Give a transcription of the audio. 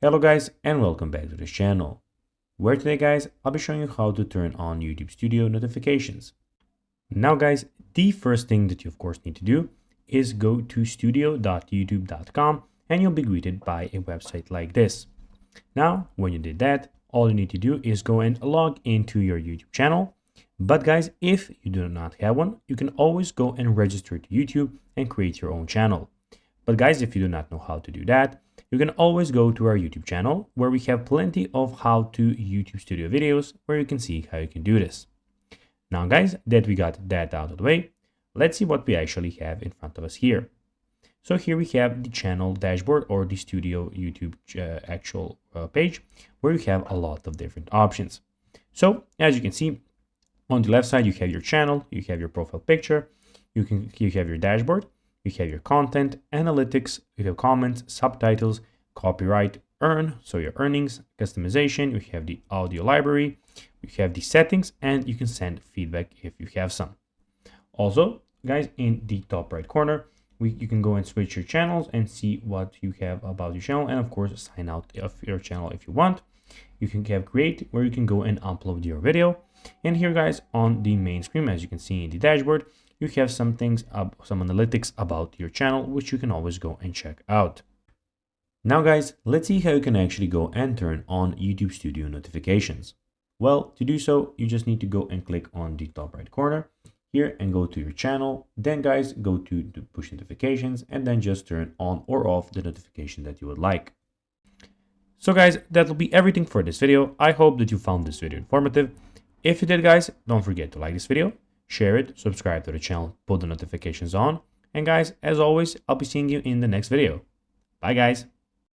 Hello guys and welcome back to this channel, where today guys I'll be showing you how to turn on YouTube Studio notifications. Now guys, the first thing that you of course need to do is go to studio.youtube.com and you'll be greeted by a website like this. Now when you did that, all you need to do is go and log into your YouTube channel. But guys, if you do not have one, you can always go and register to YouTube and create your own channel. But guys, if you do not know how to do that, you can always go to our YouTube channel where we have plenty of how to YouTube Studio videos where you can see how you can do this. Now guys, that we got that out of the way, let's see what we actually have in front of us here. So here we have the channel dashboard or the Studio YouTube actual page where you have a lot of different options. So as you can see, on the left side, you have your channel, you have your profile picture, you have your dashboard, you have your content, analytics, you have comments, subtitles, copyright, earn, so your earnings, customization, you have the audio library, you have the settings, and you can send feedback if you have some. Also, guys, in the top right corner, you can go and switch your channels and see what you have about your channel, and of course, sign out of your channel if you want. You can have create, where you can go and upload your video. And here guys, on the main screen, as you can see in the dashboard, you have some things, some analytics about your channel, which you can always go and check out. Now guys, let's see how you can actually go and turn on YouTube Studio notifications. Well, to do so, you just need to go and click on the top right corner here and go to your channel. Then guys, go to the push notifications and then just turn on or off the notification that you would like. So guys, that will be everything for this video. I hope that you found this video informative. If you did guys, don't forget to like this video, share it, subscribe to the channel, put the notifications on. And guys, as always, I'll be seeing you in the next video. Bye guys.